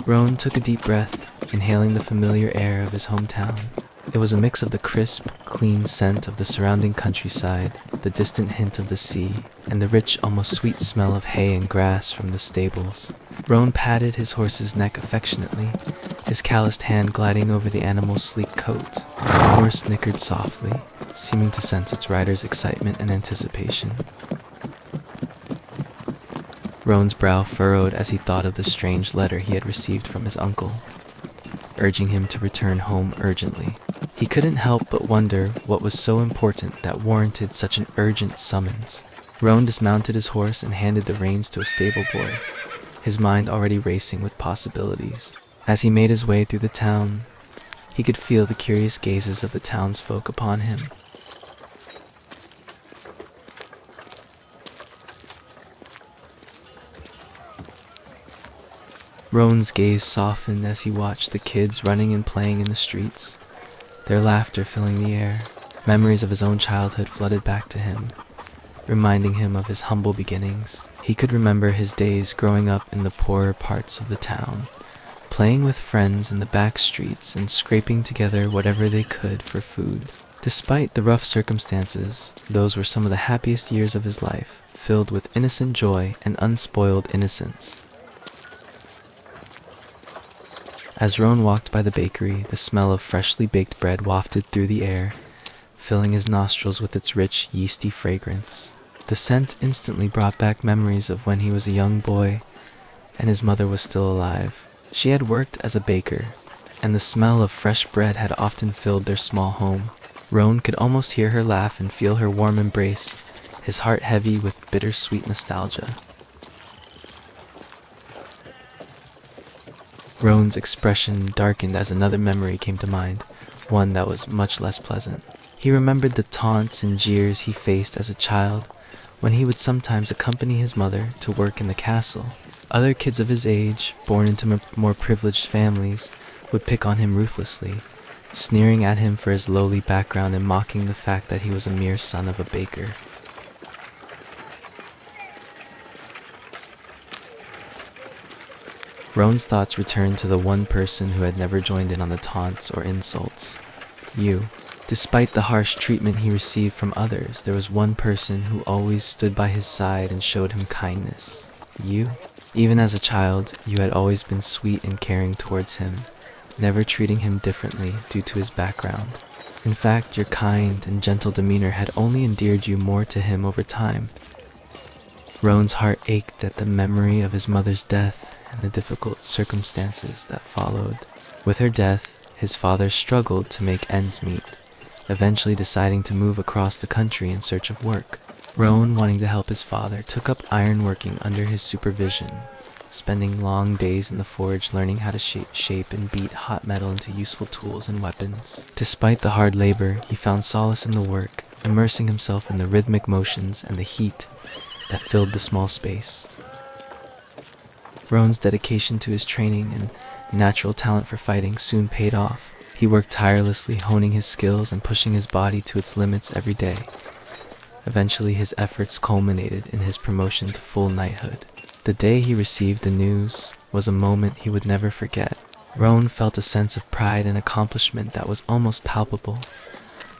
Roan took a deep breath, inhaling the familiar air of his hometown. It was a mix of the crisp, clean scent of the surrounding countryside, the distant hint of the sea, and the rich, almost sweet smell of hay and grass from the stables. Roan patted his horse's neck affectionately, his calloused hand gliding over the animal's sleek coat. The horse nickered softly, seeming to sense its rider's excitement and anticipation. Roan's brow furrowed as he thought of the strange letter he had received from his uncle, urging him to return home urgently. He couldn't help but wonder what was so important that warranted such an urgent summons. Roan dismounted his horse and handed the reins to a stable boy, his mind already racing with possibilities. As he made his way through the town, he could feel the curious gazes of the townsfolk upon him. Roan's gaze softened as he watched the kids running and playing in the streets, their laughter filling the air. Memories of his own childhood flooded back to him, reminding him of his humble beginnings. He could remember his days growing up in the poorer parts of the town, playing with friends in the back streets and scraping together whatever they could for food. Despite the rough circumstances, those were some of the happiest years of his life, filled with innocent joy and unspoiled innocence. As Roan walked by the bakery, the smell of freshly baked bread wafted through the air, filling his nostrils with its rich, yeasty fragrance. The scent instantly brought back memories of when he was a young boy and his mother was still alive. She had worked as a baker, and the smell of fresh bread had often filled their small home. Roan could almost hear her laugh and feel her warm embrace, his heart heavy with bittersweet nostalgia. Roan's expression darkened as another memory came to mind, one that was much less pleasant. He remembered the taunts and jeers he faced as a child when he would sometimes accompany his mother to work in the castle. Other kids of his age, born into more privileged families, would pick on him ruthlessly, sneering at him for his lowly background and mocking the fact that he was a mere son of a baker. Roan's thoughts returned to the one person who had never joined in on the taunts or insults. You. Despite the harsh treatment he received from others, there was one person who always stood by his side and showed him kindness. You. Even as a child, you had always been sweet and caring towards him, never treating him differently due to his background. In fact, your kind and gentle demeanor had only endeared you more to him over time. Roan's heart ached at the memory of his mother's death and the difficult circumstances that followed. With her death, his father struggled to make ends meet, eventually deciding to move across the country in search of work. Roan, wanting to help his father, took up ironworking under his supervision, spending long days in the forge learning how to shape and beat hot metal into useful tools and weapons. Despite the hard labor, he found solace in the work, immersing himself in the rhythmic motions and the heat that filled the small space. Roan's dedication to his training and natural talent for fighting soon paid off. He worked tirelessly, honing his skills and pushing his body to its limits every day. Eventually, his efforts culminated in his promotion to full knighthood. The day he received the news was a moment he would never forget. Roan felt a sense of pride and accomplishment that was almost palpable,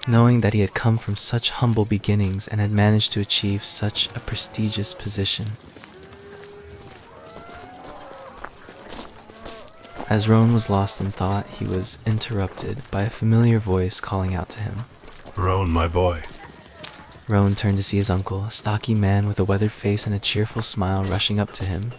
knowing that he had come from such humble beginnings and had managed to achieve such a prestigious position. As Roan was lost in thought, he was interrupted by a familiar voice calling out to him. "Roan, my boy." Roan turned to see his uncle, a stocky man with a weathered face and a cheerful smile, rushing up to him.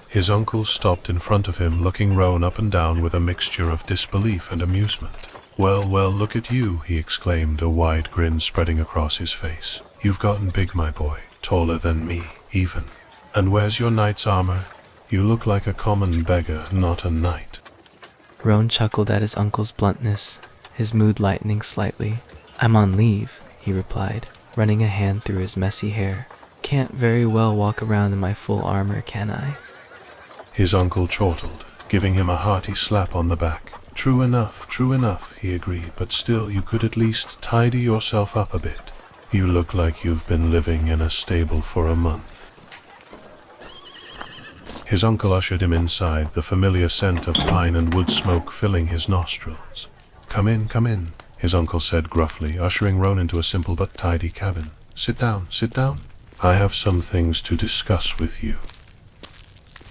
His uncle stopped in front of him, looking Roan up and down with a mixture of disbelief and amusement. "Well, well, look at you," he exclaimed, a wide grin spreading across his face. "You've gotten big, my boy, taller than me, even. And where's your knight's armor? You look like a common beggar, not a knight." Roan chuckled at his uncle's bluntness, his mood lightening slightly. "I'm on leave," he replied, running a hand through his messy hair. "Can't very well walk around in my full armor, can I?" His uncle chortled, giving him a hearty slap on the back. True enough, he agreed, but still, you could at least tidy yourself up a bit. You look like you've been living in a stable for a month." His uncle ushered him inside, the familiar scent of pine and wood smoke filling his nostrils. Come in, his uncle said gruffly, ushering Roan into a simple but tidy cabin. Sit down. I have some things to discuss with you.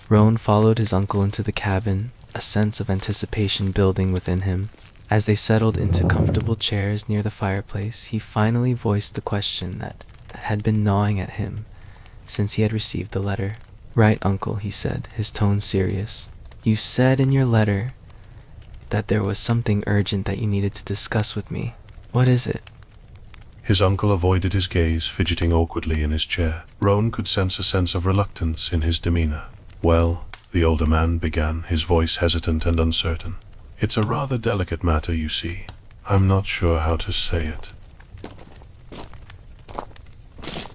Roan followed his uncle into the cabin, a sense of anticipation building within him. As they settled into comfortable chairs near the fireplace, he finally voiced the question that had been gnawing at him since he had received the letter. Right, uncle, he said, his tone serious. You said in your letter that there was something urgent that you needed to discuss with me. What is it? His uncle avoided his gaze, fidgeting awkwardly in his chair. Roan could sense a sense of reluctance in his demeanor. Well, the older man began, his voice hesitant and uncertain. It's a rather delicate matter, you see. I'm not sure how to say it.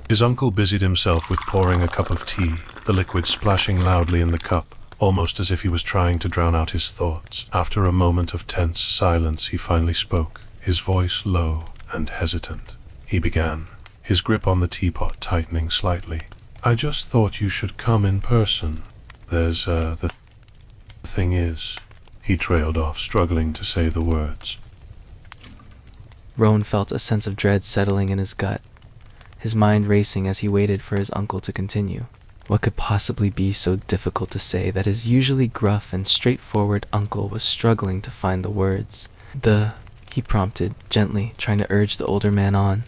His uncle busied himself with pouring a cup of tea, the liquid splashing loudly in the cup, almost as if he was trying to drown out his thoughts. After a moment of tense silence, he finally spoke, his voice low and hesitant. He began, his grip on the teapot tightening slightly. I just thought you should come in person. The thing is, he trailed off, struggling to say the words. Roan felt a sense of dread settling in his gut, his mind racing as he waited for his uncle to continue. What could possibly be so difficult to say that his usually gruff and straightforward uncle was struggling to find the words? He prompted, gently, trying to urge the older man on.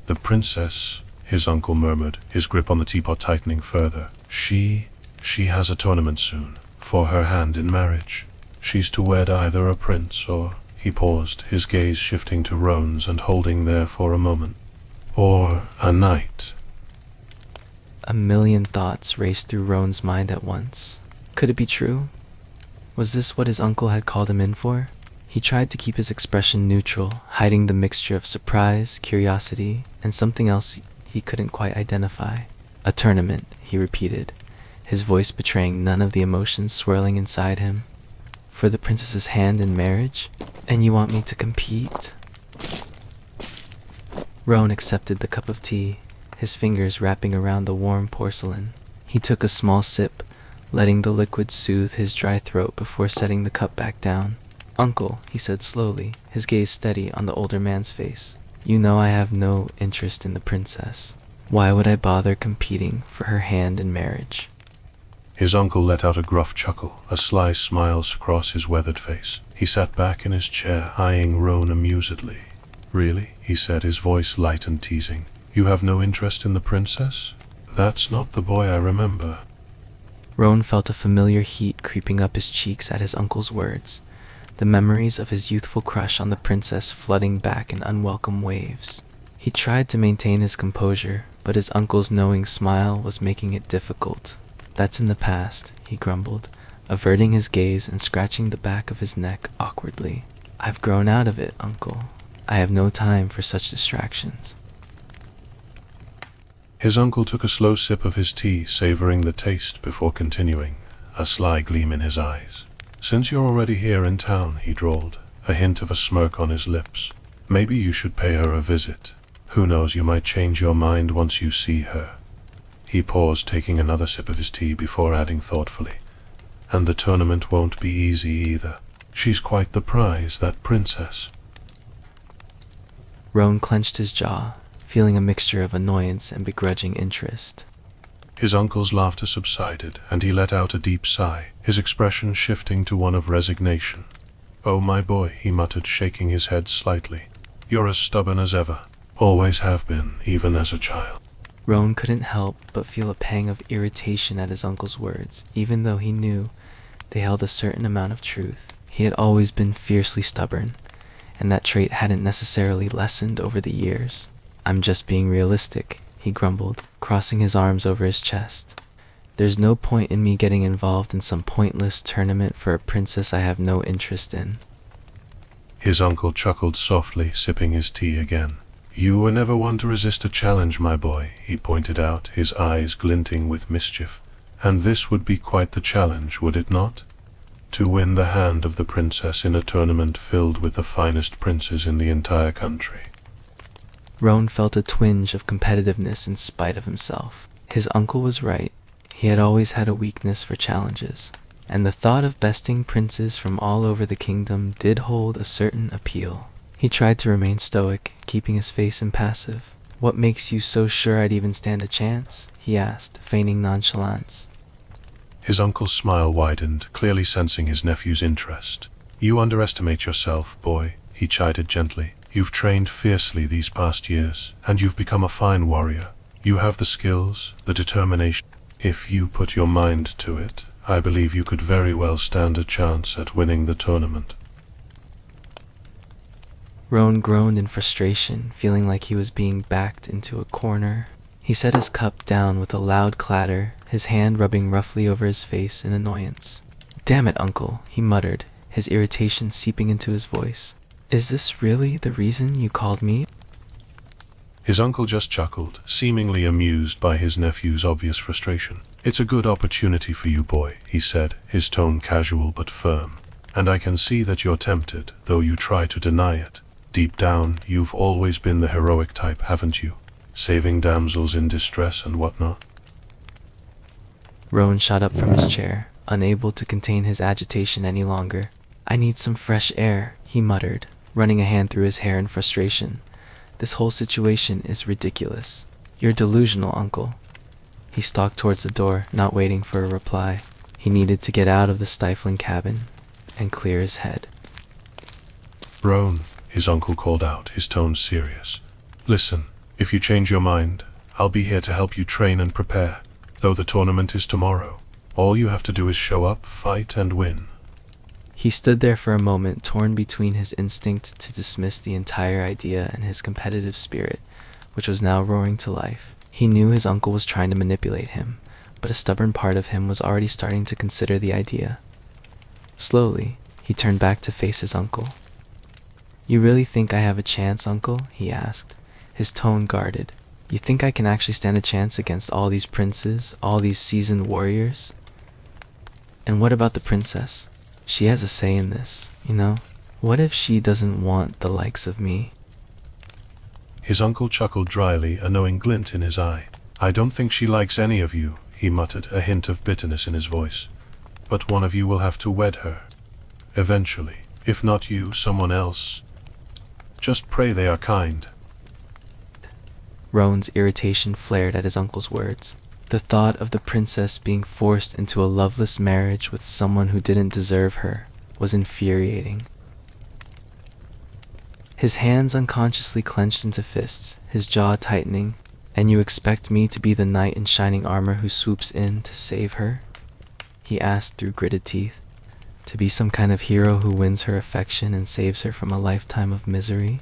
The princess, his uncle murmured, his grip on the teapot tightening further. She has a tournament soon, for her hand in marriage. She's to wed either a prince or... He paused, his gaze shifting to Roan's and holding there for a moment. Or a knight. A million thoughts raced through Roan's mind at once. Could it be true? Was this what his uncle had called him in for? He tried to keep his expression neutral, hiding the mixture of surprise, curiosity, and something else he couldn't quite identify. A tournament, he repeated, his voice betraying none of the emotions swirling inside him. For the princess's hand in marriage? And you want me to compete? Roan accepted the cup of tea, his fingers wrapping around the warm porcelain. He took a small sip, letting the liquid soothe his dry throat before setting the cup back down. Uncle, he said slowly, his gaze steady on the older man's face. You know I have no interest in the princess. Why would I bother competing for her hand in marriage? His uncle let out a gruff chuckle, a sly smile across his weathered face. He sat back in his chair, eyeing Roan amusedly. Really? He said, his voice light and teasing. You have no interest in the princess? That's not the boy I remember. Roan felt a familiar heat creeping up his cheeks at his uncle's words, the memories of his youthful crush on the princess flooding back in unwelcome waves. He tried to maintain his composure, but his uncle's knowing smile was making it difficult. That's in the past, he grumbled, averting his gaze and scratching the back of his neck awkwardly. I've grown out of it, uncle. I have no time for such distractions. His uncle took a slow sip of his tea, savoring the taste before continuing, a sly gleam in his eyes. Since you're already here in town, he drawled, a hint of a smirk on his lips. Maybe you should pay her a visit. Who knows, you might change your mind once you see her. He paused, taking another sip of his tea before adding thoughtfully. And the tournament won't be easy either. She's quite the prize, that princess. Roan clenched his jaw, feeling a mixture of annoyance and begrudging interest. His uncle's laughter subsided, and he let out a deep sigh, his expression shifting to one of resignation. Oh, my boy, he muttered, shaking his head slightly. You're as stubborn as ever. Always have been, even as a child. Roan couldn't help but feel a pang of irritation at his uncle's words, even though he knew they held a certain amount of truth. He had always been fiercely stubborn, and that trait hadn't necessarily lessened over the years. I'm just being realistic, he grumbled, crossing his arms over his chest. There's no point in me getting involved in some pointless tournament for a princess I have no interest in. His uncle chuckled softly, sipping his tea again. You were never one to resist a challenge, my boy, he pointed out, his eyes glinting with mischief. And this would be quite the challenge, would it not? To win the hand of the princess in a tournament filled with the finest princes in the entire country. Roan felt a twinge of competitiveness in spite of himself. His uncle was right. He had always had a weakness for challenges, and the thought of besting princes from all over the kingdom did hold a certain appeal. He tried to remain stoic, keeping his face impassive. "What makes you so sure I'd even stand a chance?" he asked, feigning nonchalance. His uncle's smile widened, clearly sensing his nephew's interest. "You underestimate yourself, boy," he chided gently. "You've trained fiercely these past years, and you've become a fine warrior. You have the skills, the determination. If you put your mind to it, I believe you could very well stand a chance at winning the tournament." Roan groaned in frustration, feeling like he was being backed into a corner. He set his cup down with a loud clatter, his hand rubbing roughly over his face in annoyance. "Damn it, uncle," he muttered, his irritation seeping into his voice. "Is this really the reason you called me?" His uncle just chuckled, seemingly amused by his nephew's obvious frustration. "It's a good opportunity for you, boy," he said, his tone casual but firm. "And I can see that you're tempted, though you try to deny it. Deep down, you've always been the heroic type, haven't you? Saving damsels in distress and whatnot." Roan shot up from his chair, unable to contain his agitation any longer. "I need some fresh air," he muttered, running a hand through his hair in frustration. "This whole situation is ridiculous. You're delusional, uncle." He stalked towards the door, not waiting for a reply. He needed to get out of the stifling cabin and clear his head. "Roan," his uncle called out, his tone serious. "Listen, if you change your mind, I'll be here to help you train and prepare. Though the tournament is tomorrow, all you have to do is show up, fight, and win." He stood there for a moment, torn between his instinct to dismiss the entire idea and his competitive spirit, which was now roaring to life. He knew his uncle was trying to manipulate him, but a stubborn part of him was already starting to consider the idea. Slowly, he turned back to face his uncle. "You really think I have a chance, uncle?" he asked, his tone guarded. "You think I can actually stand a chance against all these princes, all these seasoned warriors? And what about the princess? She has a say in this, you know? What if she doesn't want the likes of me?" His uncle chuckled dryly, a knowing glint in his eye. "I don't think she likes any of you," he muttered, a hint of bitterness in his voice. "But one of you will have to wed her. Eventually. If not you, someone else. Just pray they are kind." Roan's irritation flared at his uncle's words. The thought of the princess being forced into a loveless marriage with someone who didn't deserve her was infuriating. His hands unconsciously clenched into fists, his jaw tightening. "And you expect me to be the knight in shining armor who swoops in to save her?" he asked through gritted teeth. "To be some kind of hero who wins her affection and saves her from a lifetime of misery?"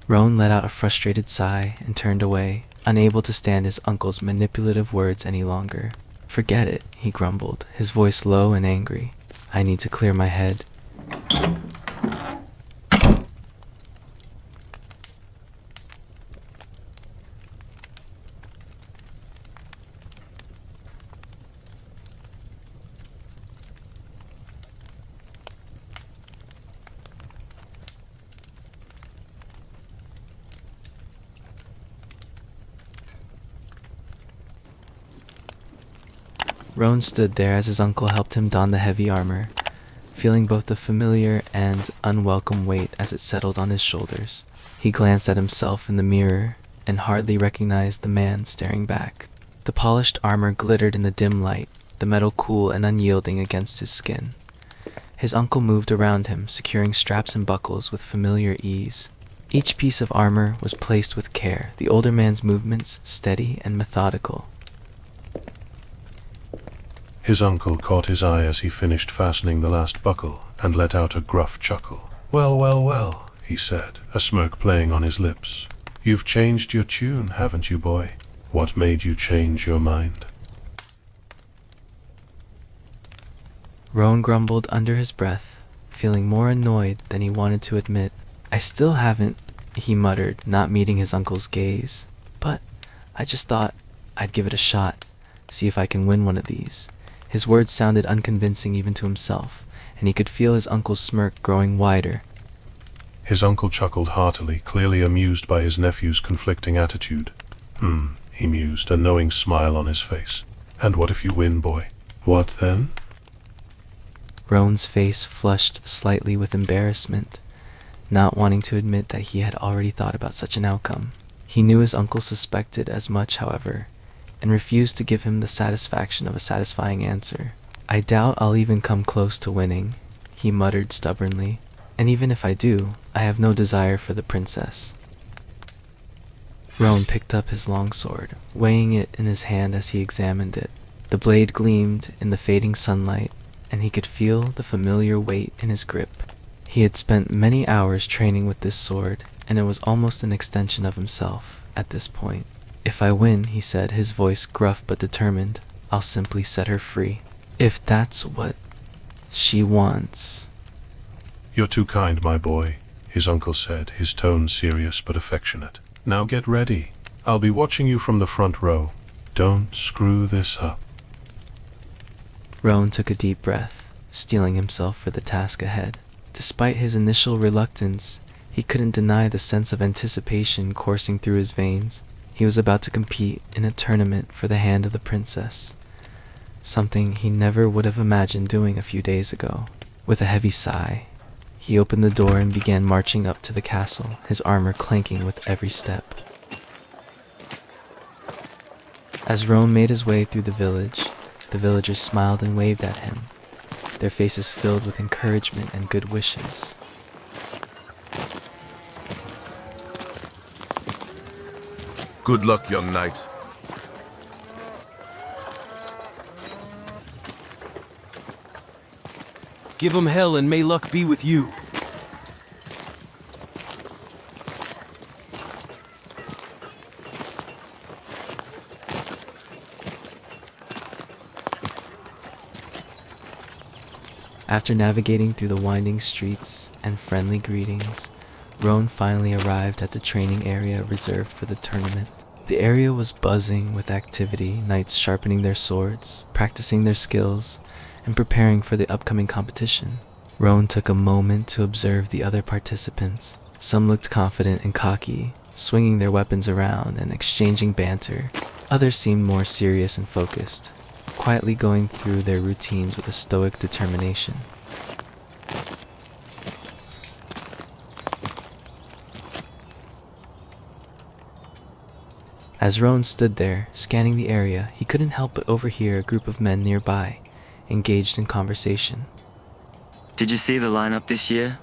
Roan let out a frustrated sigh and turned away, unable to stand his uncle's manipulative words any longer. "Forget it," he grumbled, his voice low and angry. "I need to clear my head." Roan stood there as his uncle helped him don the heavy armor, feeling both the familiar and unwelcome weight as it settled on his shoulders. He glanced at himself in the mirror and hardly recognized the man staring back. The polished armor glittered in the dim light, the metal cool and unyielding against his skin. His uncle moved around him, securing straps and buckles with familiar ease. Each piece of armor was placed with care, the older man's movements steady and methodical. His uncle caught his eye as he finished fastening the last buckle and let out a gruff chuckle. "Well, well, well," he said, a smirk playing on his lips. "You've changed your tune, haven't you, boy? What made you change your mind?" Roan grumbled under his breath, feeling more annoyed than he wanted to admit. "I still haven't," he muttered, not meeting his uncle's gaze. "But I just thought I'd give it a shot, see if I can win one of these." His words sounded unconvincing even to himself, and he could feel his uncle's smirk growing wider. His uncle chuckled heartily, clearly amused by his nephew's conflicting attitude. He mused, a knowing smile on his face. And what if you win, boy? What then? Roan's face flushed slightly with embarrassment, not wanting to admit that he had already thought about such an outcome. He knew his uncle suspected as much, however, and refused to give him the satisfaction of a satisfying answer. "I doubt I'll even come close to winning," he muttered stubbornly, "and even if I do, I have no desire for the princess." Roan picked up his longsword, weighing it in his hand as he examined it. The blade gleamed in the fading sunlight, and he could feel the familiar weight in his grip. He had spent many hours training with this sword, and it was almost an extension of himself at this point. "If I win," he said, his voice gruff but determined, "I'll simply set her free. If that's what she wants." You're too kind, my boy, his uncle said, his tone serious but affectionate. Now get ready. I'll be watching you from the front row. Don't screw this up. Roan took a deep breath, steeling himself for the task ahead. Despite his initial reluctance, he couldn't deny the sense of anticipation coursing through his veins. He was about to compete in a tournament for the hand of the princess, something he never would have imagined doing a few days ago. With a heavy sigh, he opened the door and began marching up to the castle, his armor clanking with every step. As Roan made his way through the villagers smiled and waved at him, their faces filled with encouragement and good wishes. Good luck, young knight. Give 'em hell and may luck be with you. After navigating through the winding streets and friendly greetings, Roan finally arrived at the training area reserved for the tournament. The area was buzzing with activity, knights sharpening their swords, practicing their skills, and preparing for the upcoming competition. Roan took a moment to observe the other participants. Some looked confident and cocky, swinging their weapons around and exchanging banter. Others seemed more serious and focused, quietly going through their routines with a stoic determination. As Roan stood there, scanning the area, he couldn't help but overhear a group of men nearby, engaged in conversation. Did you see the lineup this year?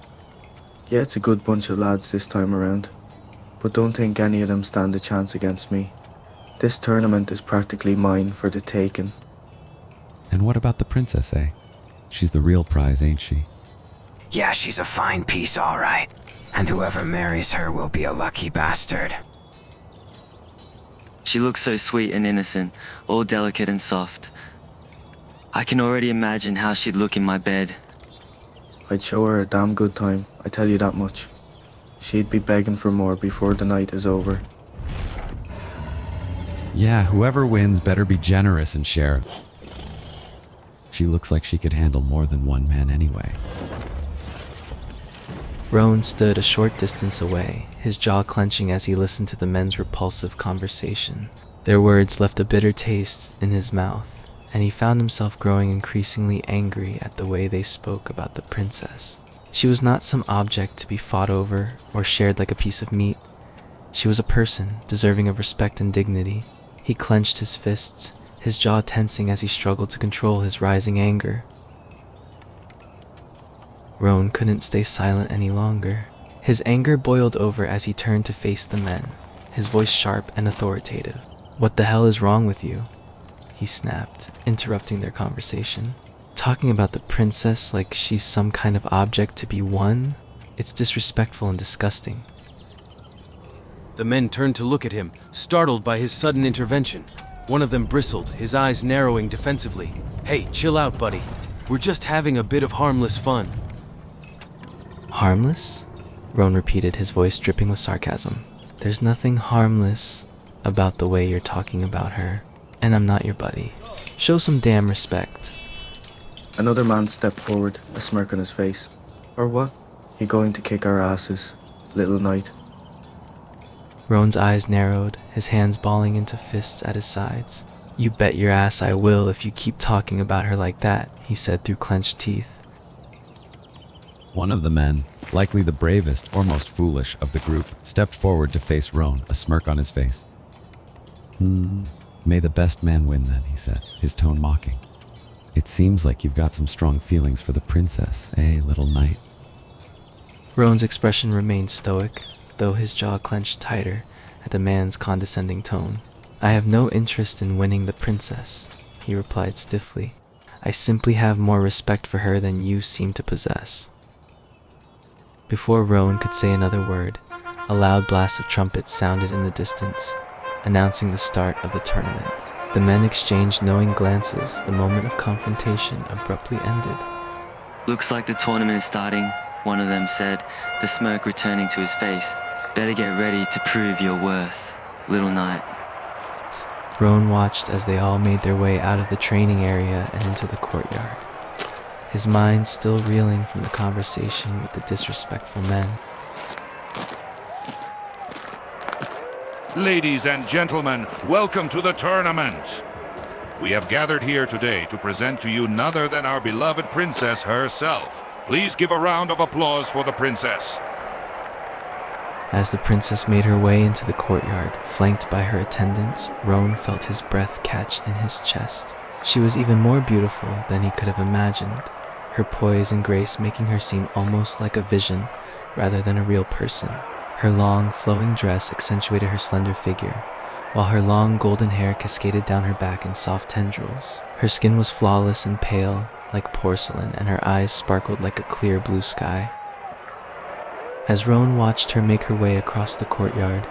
Yeah, it's a good bunch of lads this time around, but don't think any of them stand a chance against me. This tournament is practically mine for the taking. And what about the princess, eh? She's the real prize, ain't she? Yeah, she's a fine piece, all right. And whoever marries her will be a lucky bastard. She looks so sweet and innocent, all delicate and soft. I can already imagine how she'd look in my bed. I'd show her a damn good time, I tell you that much. She'd be begging for more before the night is over. Yeah, whoever wins better be generous and share it. She looks like she could handle more than one man anyway. Roan stood a short distance away, his jaw clenching as he listened to the men's repulsive conversation. Their words left a bitter taste in his mouth, and he found himself growing increasingly angry at the way they spoke about the princess. She was not some object to be fought over or shared like a piece of meat. She was a person, deserving of respect and dignity. He clenched his fists, his jaw tensing as he struggled to control his rising anger. Roan couldn't stay silent any longer. His anger boiled over as he turned to face the men, his voice sharp and authoritative. "What the hell is wrong with you?" he snapped, interrupting their conversation. "Talking about the princess like she's some kind of object to be won? It's disrespectful and disgusting." The men turned to look at him, startled by his sudden intervention. One of them bristled, his eyes narrowing defensively. "Hey, chill out, buddy. We're just having a bit of harmless fun." "Harmless?" Roan repeated, his voice dripping with sarcasm. "There's nothing harmless about the way you're talking about her, and I'm not your buddy. Show some damn respect." Another man stepped forward, a smirk on his face. "Or what? You going to kick our asses, little knight?" Roan's eyes narrowed, his hands balling into fists at his sides. "You bet your ass I will if you keep talking about her like that," he said through clenched teeth. One of the men, likely the bravest or most foolish of the group, stepped forward to face Roan, a smirk on his face. May the best man win then, he said, his tone mocking. It seems like you've got some strong feelings for the princess, eh, little knight? Roan's expression remained stoic, though his jaw clenched tighter at the man's condescending tone. "I have no interest in winning the princess," he replied stiffly. "I simply have more respect for her than you seem to possess." Before Roan could say another word, a loud blast of trumpets sounded in the distance, announcing the start of the tournament. The men exchanged knowing glances. The moment of confrontation abruptly ended. Looks like the tournament is starting, one of them said, the smirk returning to his face. Better get ready to prove your worth, little knight. Roan watched as they all made their way out of the training area and into the courtyard, his mind still reeling from the conversation with the disrespectful men. Ladies and gentlemen, welcome to the tournament. We have gathered here today to present to you none other than our beloved princess herself. Please give a round of applause for the princess. As the princess made her way into the courtyard, flanked by her attendants, Roan felt his breath catch in his chest. She was even more beautiful than he could have imagined, her poise and grace making her seem almost like a vision rather than a real person. Her long, flowing dress accentuated her slender figure, while her long golden hair cascaded down her back in soft tendrils. Her skin was flawless and pale, like porcelain, and her eyes sparkled like a clear blue sky. As Roan watched her make her way across the courtyard,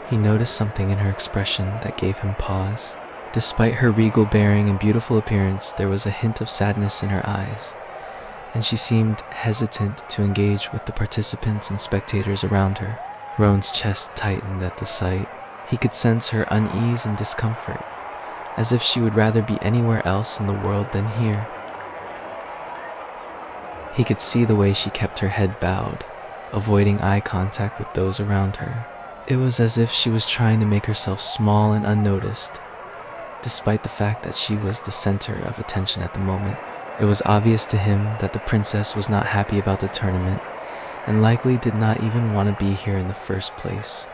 he noticed something in her expression that gave him pause. Despite her regal bearing and beautiful appearance, there was a hint of sadness in her eyes, and she seemed hesitant to engage with the participants and spectators around her. Roan's chest tightened at the sight. He could sense her unease and discomfort, as if she would rather be anywhere else in the world than here. He could see the way she kept her head bowed, avoiding eye contact with those around her. It was as if she was trying to make herself small and unnoticed, despite the fact that she was the center of attention at the moment. It was obvious to him that the princess was not happy about the tournament, and likely did not even want to be here in the first place.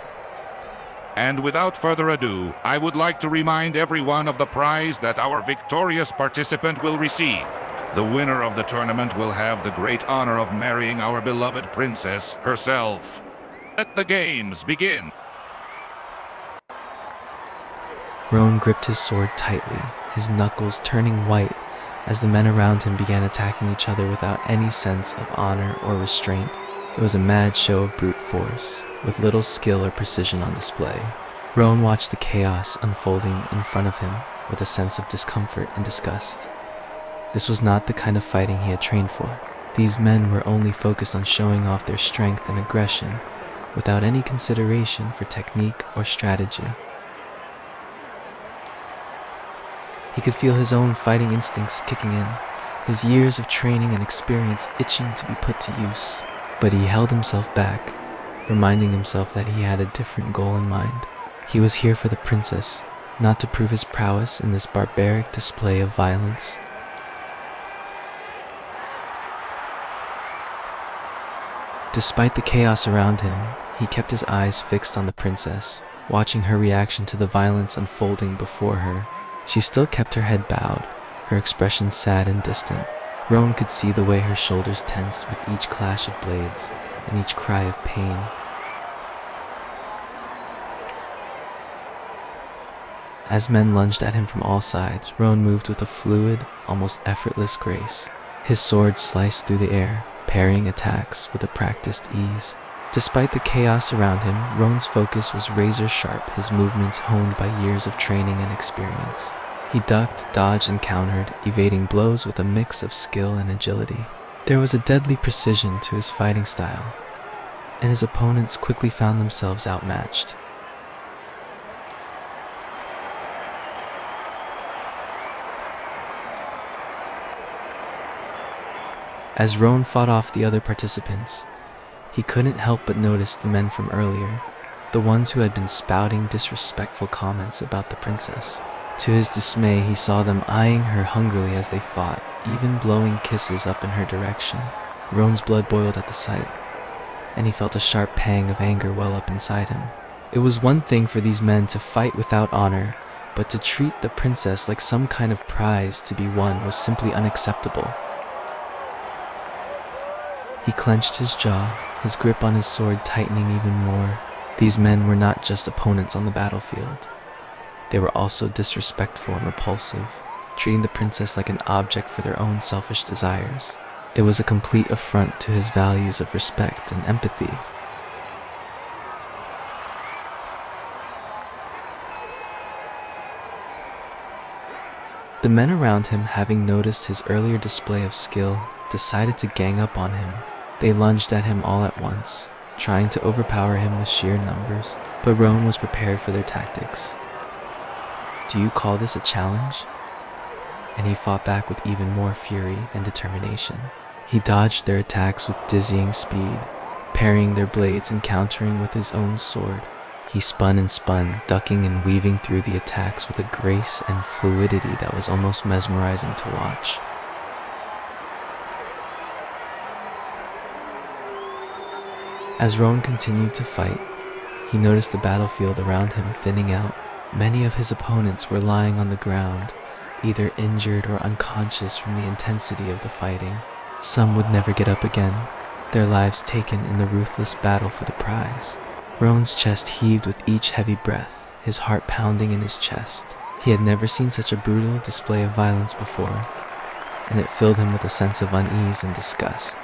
And without further ado, I would like to remind everyone of the prize that our victorious participant will receive. The winner of the tournament will have the great honor of marrying our beloved princess herself. Let the games begin. Roan gripped his sword tightly, his knuckles turning white as the men around him began attacking each other without any sense of honor or restraint. It was a mad show of brute force, with little skill or precision on display. Roan watched the chaos unfolding in front of him with a sense of discomfort and disgust. This was not the kind of fighting he had trained for. These men were only focused on showing off their strength and aggression, without any consideration for technique or strategy. He could feel his own fighting instincts kicking in, his years of training and experience itching to be put to use. But he held himself back, reminding himself that he had a different goal in mind. He was here for the princess, not to prove his prowess in this barbaric display of violence. Despite the chaos around him, he kept his eyes fixed on the princess, watching her reaction to the violence unfolding before her. She still kept her head bowed, her expression sad and distant. Roan could see the way her shoulders tensed with each clash of blades and each cry of pain. As men lunged at him from all sides, Roan moved with a fluid, almost effortless grace. His sword sliced through the air, parrying attacks with a practiced ease. Despite the chaos around him, Roan's focus was razor sharp, his movements honed by years of training and experience. He ducked, dodged, and countered, evading blows with a mix of skill and agility. There was a deadly precision to his fighting style, and his opponents quickly found themselves outmatched. As Roan fought off the other participants, he couldn't help but notice the men from earlier, the ones who had been spouting disrespectful comments about the princess. To his dismay, he saw them eyeing her hungrily as they fought, even blowing kisses up in her direction. Roan's blood boiled at the sight, and he felt a sharp pang of anger well up inside him. It was one thing for these men to fight without honor, but to treat the princess like some kind of prize to be won was simply unacceptable. He clenched his jaw, his grip on his sword tightening even more. These men were not just opponents on the battlefield. They were also disrespectful and repulsive, treating the princess like an object for their own selfish desires. It was a complete affront to his values of respect and empathy. The men around him, having noticed his earlier display of skill, decided to gang up on him. They lunged at him all at once, trying to overpower him with sheer numbers, but Roan was prepared for their tactics. "Do you call this a challenge?" And he fought back with even more fury and determination. He dodged their attacks with dizzying speed, parrying their blades and countering with his own sword. He spun and spun, ducking and weaving through the attacks with a grace and fluidity that was almost mesmerizing to watch. As Roan continued to fight, he noticed the battlefield around him thinning out. Many of his opponents were lying on the ground, either injured or unconscious from the intensity of the fighting. Some would never get up again, their lives taken in the ruthless battle for the prize. Roan's chest heaved with each heavy breath, his heart pounding in his chest. He had never seen such a brutal display of violence before, and it filled him with a sense of unease and disgust.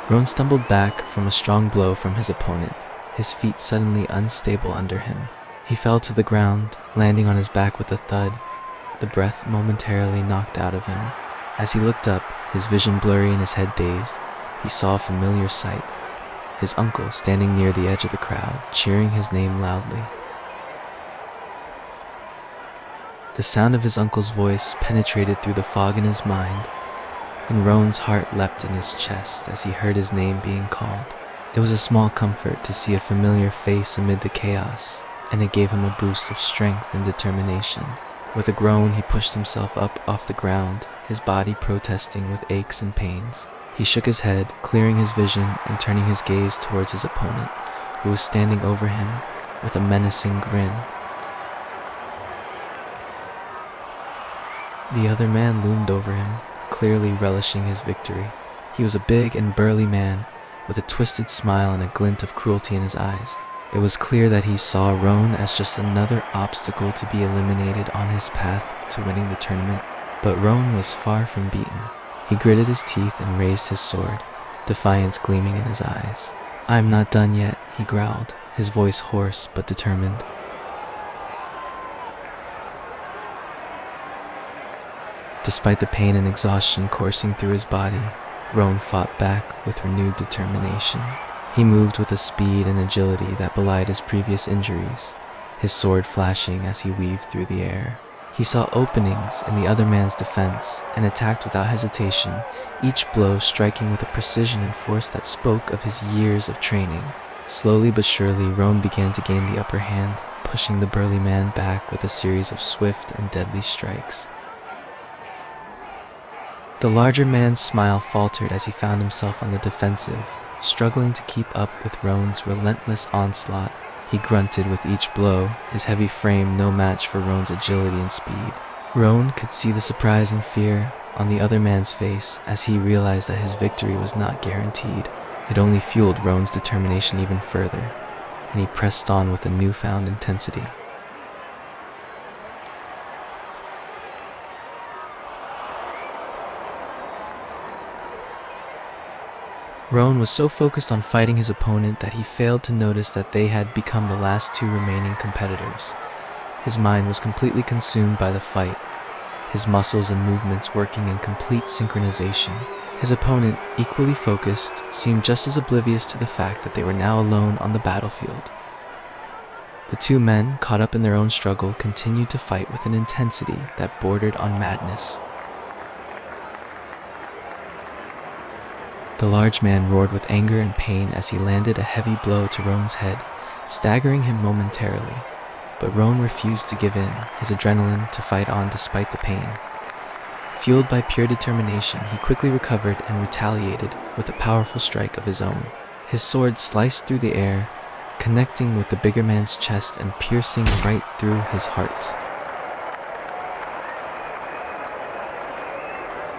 Roan stumbled back from a strong blow from his opponent, his feet suddenly unstable under him. He fell to the ground, landing on his back with a thud, the breath momentarily knocked out of him. As he looked up, his vision blurry and his head dazed, he saw a familiar sight. His uncle standing near the edge of the crowd, cheering his name loudly. The sound of his uncle's voice penetrated through the fog in his mind, and Roan's heart leapt in his chest as he heard his name being called. It was a small comfort to see a familiar face amid the chaos, and it gave him a boost of strength and determination. With a groan, he pushed himself up off the ground, his body protesting with aches and pains. He shook his head, clearing his vision and turning his gaze towards his opponent, who was standing over him with a menacing grin. The other man loomed over him, clearly relishing his victory. He was a big and burly man, with a twisted smile and a glint of cruelty in his eyes. It was clear that he saw Roan as just another obstacle to be eliminated on his path to winning the tournament. But Roan was far from beaten. He gritted his teeth and raised his sword, defiance gleaming in his eyes. "I'm not done yet," he growled, his voice hoarse but determined. Despite the pain and exhaustion coursing through his body, Roan fought back with renewed determination. He moved with a speed and agility that belied his previous injuries, his sword flashing as he weaved through the air. He saw openings in the other man's defense and attacked without hesitation, each blow striking with a precision and force that spoke of his years of training. Slowly but surely, Roan began to gain the upper hand, pushing the burly man back with a series of swift and deadly strikes. The larger man's smile faltered as he found himself on the defensive, struggling to keep up with Roan's relentless onslaught. He grunted with each blow, his heavy frame no match for Roan's agility and speed. Roan could see the surprise and fear on the other man's face as he realized that his victory was not guaranteed. It only fueled Roan's determination even further, and he pressed on with a newfound intensity. Roan was so focused on fighting his opponent that he failed to notice that they had become the last two remaining competitors. His mind was completely consumed by the fight, his muscles and movements working in complete synchronization. His opponent, equally focused, seemed just as oblivious to the fact that they were now alone on the battlefield. The two men, caught up in their own struggle, continued to fight with an intensity that bordered on madness. The large man roared with anger and pain as he landed a heavy blow to Roan's head, staggering him momentarily. But Roan refused to give in, his adrenaline to fight on despite the pain. Fueled by pure determination, he quickly recovered and retaliated with a powerful strike of his own. His sword sliced through the air, connecting with the bigger man's chest and piercing right through his heart.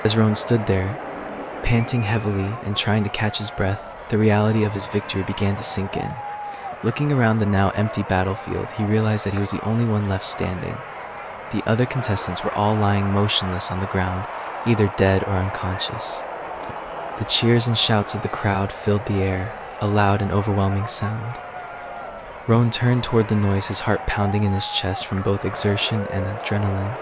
As Roan stood there, panting heavily and trying to catch his breath, the reality of his victory began to sink in. Looking around the now empty battlefield, he realized that he was the only one left standing. The other contestants were all lying motionless on the ground, either dead or unconscious. The cheers and shouts of the crowd filled the air, a loud and overwhelming sound. Roan turned toward the noise, his heart pounding in his chest from both exertion and adrenaline.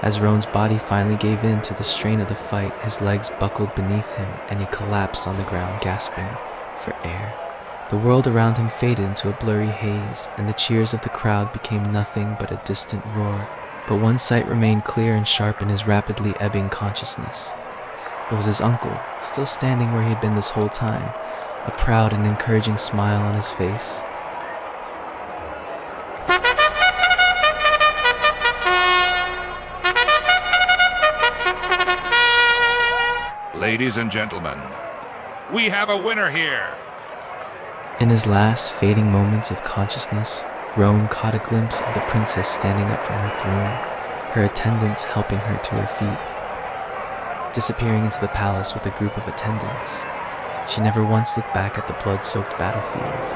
As Roan's body finally gave in to the strain of the fight, his legs buckled beneath him and he collapsed on the ground, gasping for air. The world around him faded into a blurry haze, and the cheers of the crowd became nothing but a distant roar. But one sight remained clear and sharp in his rapidly ebbing consciousness. It was his uncle, still standing where he had been this whole time, a proud and encouraging smile on his face. Ladies and gentlemen, we have a winner here. In his last fading moments of consciousness, Roan caught a glimpse of the princess standing up from her throne, her attendants helping her to her feet. Disappearing into the palace with a group of attendants, she never once looked back at the blood-soaked battlefield.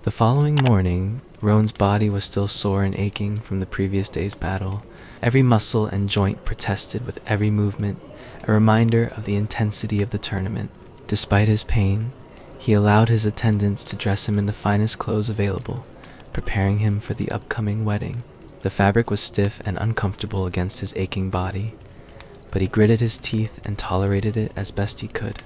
The following morning, Roan's body was still sore and aching from the previous day's battle. Every muscle and joint protested with every movement, a reminder of the intensity of the tournament. Despite his pain, he allowed his attendants to dress him in the finest clothes available, preparing him for the upcoming wedding. The fabric was stiff and uncomfortable against his aching body, but he gritted his teeth and tolerated it as best he could.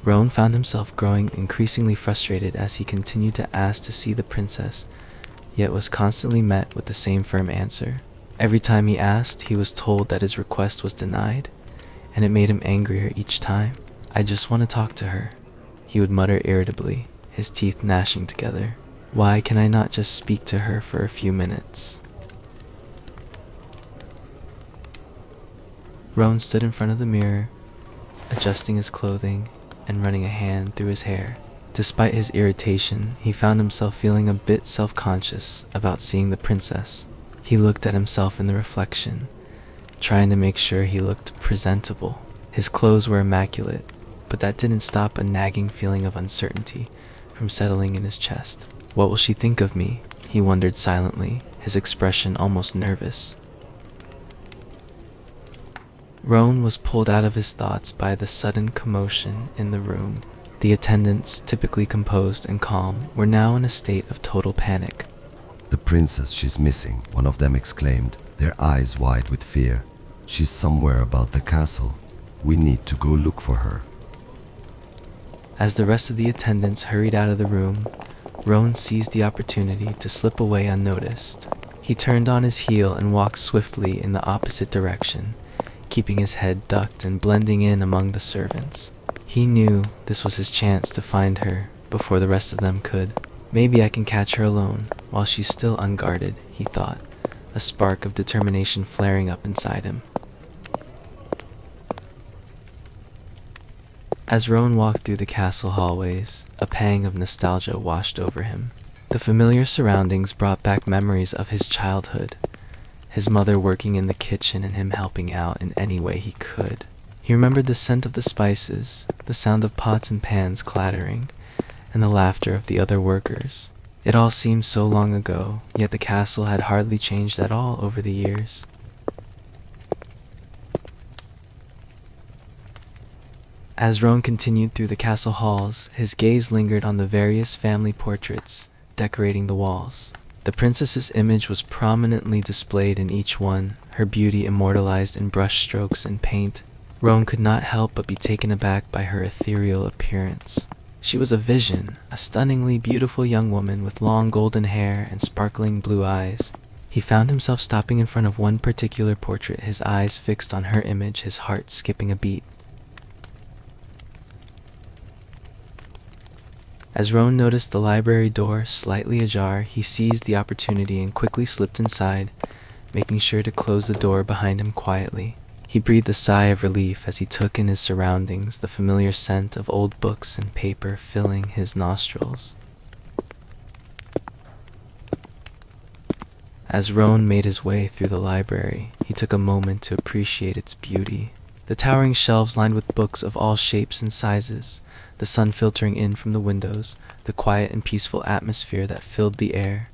Roan found himself growing increasingly frustrated as he continued to ask to see the princess, yet was constantly met with the same firm answer. Every time he asked, he was told that his request was denied, and it made him angrier each time. "I just want to talk to her," he would mutter irritably, his teeth gnashing together. "Why can I not just speak to her for a few minutes?" Roan stood in front of the mirror, adjusting his clothing and running a hand through his hair. Despite his irritation, he found himself feeling a bit self-conscious about seeing the princess. He looked at himself in the reflection, trying to make sure he looked presentable. His clothes were immaculate, but that didn't stop a nagging feeling of uncertainty from settling in his chest. What will she think of me? He wondered silently, his expression almost nervous. Roan was pulled out of his thoughts by the sudden commotion in the room. The attendants, typically composed and calm, were now in a state of total panic. "The princess, she's missing," one of them exclaimed, their eyes wide with fear. "She's somewhere about the castle. We need to go look for her." As the rest of the attendants hurried out of the room, Roan seized the opportunity to slip away unnoticed. He turned on his heel and walked swiftly in the opposite direction, keeping his head ducked and blending in among the servants. He knew this was his chance to find her before the rest of them could. Maybe I can catch her alone while she's still unguarded, he thought, a spark of determination flaring up inside him. As Roan walked through the castle hallways, a pang of nostalgia washed over him. The familiar surroundings brought back memories of his childhood, his mother working in the kitchen and him helping out in any way he could. He remembered the scent of the spices, the sound of pots and pans clattering, and the laughter of the other workers. It all seemed so long ago, yet the castle had hardly changed at all over the years. As Roan continued through the castle halls, his gaze lingered on the various family portraits decorating the walls. The princess's image was prominently displayed in each one, her beauty immortalized in brush strokes and paint. Roan could not help but be taken aback by her ethereal appearance. She was a vision, a stunningly beautiful young woman with long golden hair and sparkling blue eyes. He found himself stopping in front of one particular portrait, his eyes fixed on her image, his heart skipping a beat. As Rowan noticed the library door slightly ajar, he seized the opportunity and quickly slipped inside, making sure to close the door behind him quietly. He breathed a sigh of relief as he took in his surroundings, the familiar scent of old books and paper filling his nostrils. As Rowan made his way through the library, he took a moment to appreciate its beauty. The towering shelves lined with books of all shapes and sizes, the sun filtering in from the windows, the quiet and peaceful atmosphere that filled the air.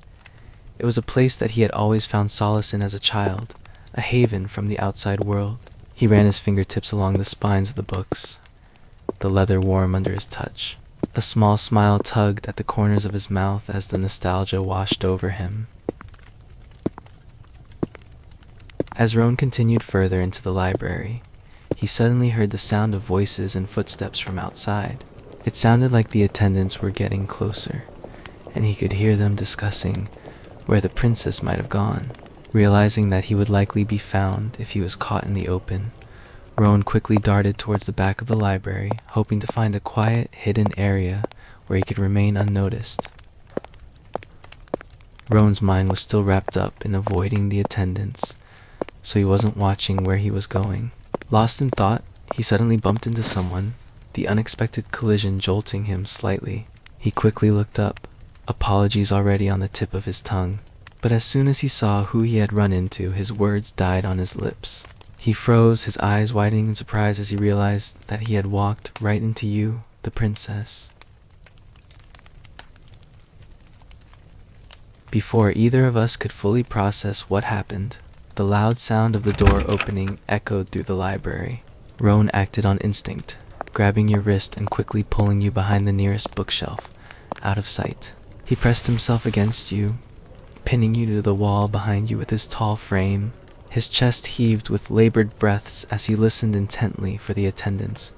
It was a place that he had always found solace in as a child, a haven from the outside world. He ran his fingertips along the spines of the books, the leather warm under his touch. A small smile tugged at the corners of his mouth as the nostalgia washed over him. As Rowan continued further into the library, he suddenly heard the sound of voices and footsteps from outside. It sounded like the attendants were getting closer, and he could hear them discussing where the princess might have gone. Realizing that he would likely be found if he was caught in the open, Rowan quickly darted towards the back of the library, hoping to find a quiet, hidden area where he could remain unnoticed. Rowan's mind was still wrapped up in avoiding the attendants, so he wasn't watching where he was going. Lost in thought, he suddenly bumped into someone, the unexpected collision jolting him slightly. He quickly looked up, apologies already on the tip of his tongue. But as soon as he saw who he had run into, his words died on his lips. He froze, his eyes widening in surprise as he realized that he had walked right into you, the princess. Before either of us could fully process what happened, the loud sound of the door opening echoed through the library. Rowan acted on instinct, grabbing your wrist and quickly pulling you behind the nearest bookshelf, out of sight. He pressed himself against you, pinning you to the wall behind you with his tall frame. His chest heaved with labored breaths as he listened intently for the attendants.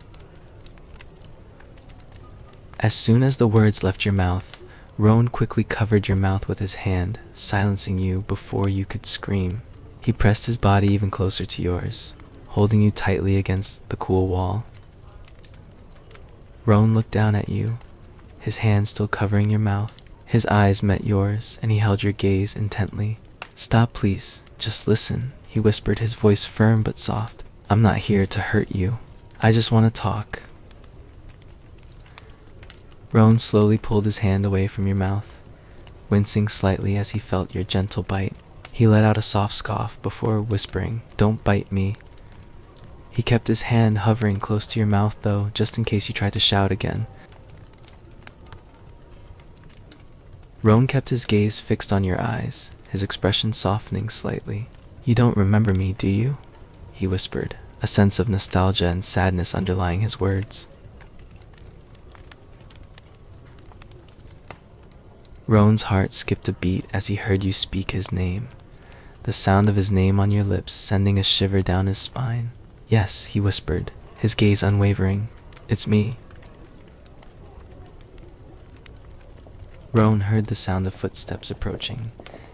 As soon as the words left your mouth, Rowan quickly covered your mouth with his hand, silencing you before you could scream. He pressed his body even closer to yours, holding you tightly against the cool wall. Rowan looked down at you, his hand still covering your mouth. His eyes met yours, and he held your gaze intently. "Stop, please. Just listen," he whispered, his voice firm but soft. "I'm not here to hurt you. I just want to talk." Rowan slowly pulled his hand away from your mouth, wincing slightly as he felt your gentle bite. He let out a soft scoff before whispering, "Don't bite me." He kept his hand hovering close to your mouth, though, just in case you tried to shout again. Rowan kept his gaze fixed on your eyes, his expression softening slightly. "You don't remember me, do you?" he whispered, a sense of nostalgia and sadness underlying his words. Rowan's heart skipped a beat as he heard you speak his name, the sound of his name on your lips sending a shiver down his spine. "Yes," he whispered, his gaze unwavering. "It's me." Rowan heard the sound of footsteps approaching,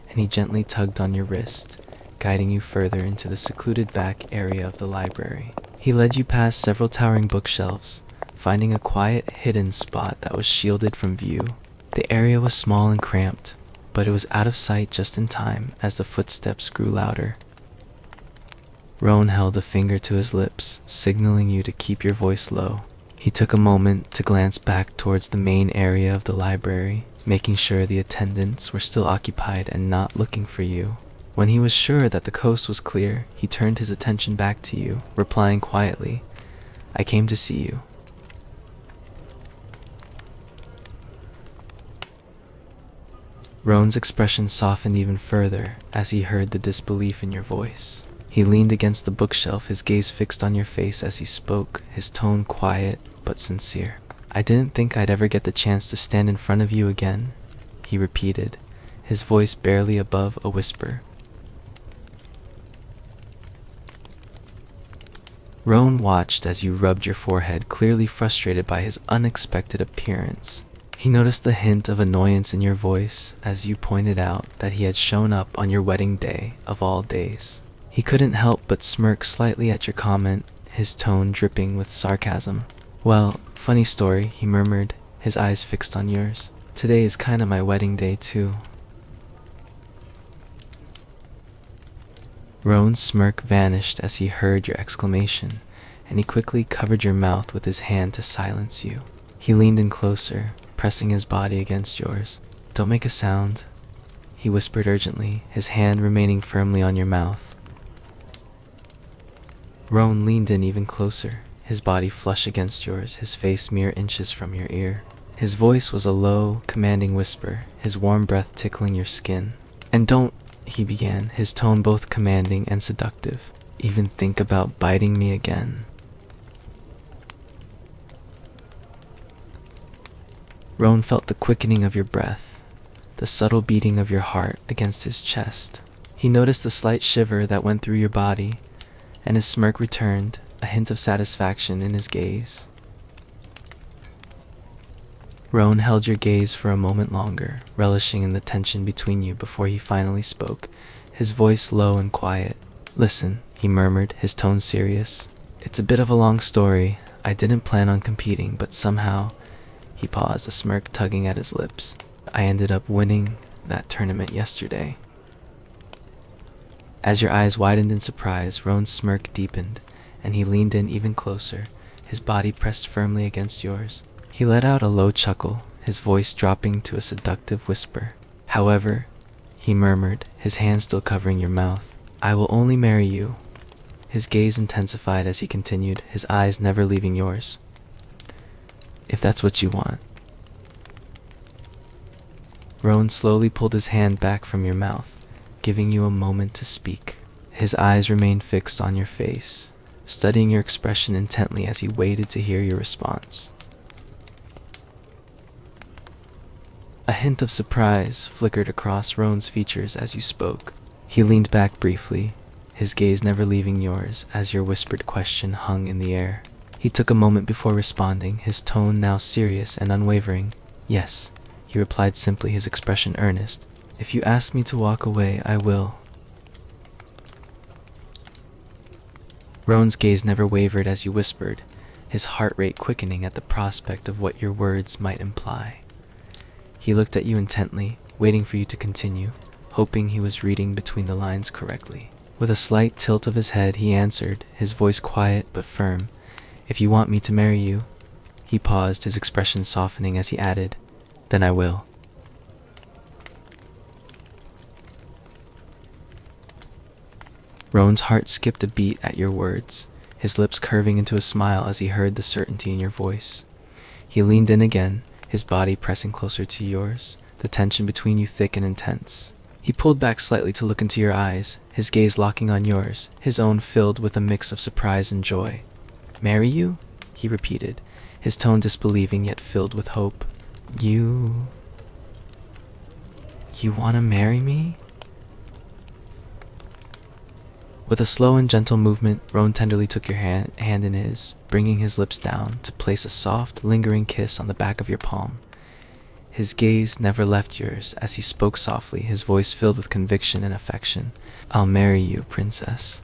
and he gently tugged on your wrist, guiding you further into the secluded back area of the library. He led you past several towering bookshelves, finding a quiet, hidden spot that was shielded from view. The area was small and cramped, but it was out of sight just in time as the footsteps grew louder. Rowan held a finger to his lips, signaling you to keep your voice low. He took a moment to glance back towards the main area of the library, making sure the attendants were still occupied and not looking for you. When he was sure that the coast was clear, he turned his attention back to you, replying quietly, "I came to see you." Rowan's expression softened even further as he heard the disbelief in your voice. He leaned against the bookshelf, his gaze fixed on your face as he spoke, his tone quiet but sincere. "I didn't think I'd ever get the chance to stand in front of you again," he repeated, his voice barely above a whisper. Roan watched as you rubbed your forehead, clearly frustrated by his unexpected appearance. He noticed the hint of annoyance in your voice as you pointed out that he had shown up on your wedding day of all days. He couldn't help but smirk slightly at your comment, his tone dripping with sarcasm. "Well, funny story," he murmured, his eyes fixed on yours. "Today is kinda my wedding day too." Roan's smirk vanished as he heard your exclamation, and he quickly covered your mouth with his hand to silence you. He leaned in closer, pressing his body against yours. "Don't make a sound," he whispered urgently, his hand remaining firmly on your mouth. Roan leaned in even closer, his body flush against yours, his face mere inches from your ear. His voice was a low, commanding whisper, his warm breath tickling your skin. "And don't," he began, his tone both commanding and seductive, "even think about biting me again." Roan felt the quickening of your breath, the subtle beating of your heart against his chest. He noticed the slight shiver that went through your body, and his smirk returned, a hint of satisfaction in his gaze. Roan held your gaze for a moment longer, relishing in the tension between you before he finally spoke, his voice low and quiet. "Listen," he murmured, his tone serious. "It's a bit of a long story. I didn't plan on competing, but somehow," he paused, a smirk tugging at his lips, "I ended up winning that tournament yesterday." As your eyes widened in surprise, Roan's smirk deepened, and he leaned in even closer, his body pressed firmly against yours. He let out a low chuckle, his voice dropping to a seductive whisper. "However," he murmured, his hand still covering your mouth, "I will only marry you." His gaze intensified as he continued, his eyes never leaving yours. "If that's what you want." Roan slowly pulled his hand back from your mouth, giving you a moment to speak. His eyes remained fixed on your face, studying your expression intently as he waited to hear your response. A hint of surprise flickered across Roan's features as you spoke. He leaned back briefly, his gaze never leaving yours as your whispered question hung in the air. He took a moment before responding, his tone now serious and unwavering. "Yes," he replied simply, his expression earnest. "If you ask me to walk away, I will." Roan's gaze never wavered as you whispered, his heart rate quickening at the prospect of what your words might imply. He looked at you intently, waiting for you to continue, hoping he was reading between the lines correctly. With a slight tilt of his head, he answered, his voice quiet but firm, "If you want me to marry you," he paused, his expression softening as he added, "then I will." Roan's heart skipped a beat at your words, his lips curving into a smile as he heard the certainty in your voice. He leaned in again, his body pressing closer to yours, the tension between you thick and intense. He pulled back slightly to look into your eyes, his gaze locking on yours, his own filled with a mix of surprise and joy. "Marry you?" he repeated, his tone disbelieving yet filled with hope. You want to marry me?" With a slow and gentle movement, Roan tenderly took your hand in his, bringing his lips down to place a soft, lingering kiss on the back of your palm. His gaze never left yours as he spoke softly, his voice filled with conviction and affection. "I'll marry you, princess."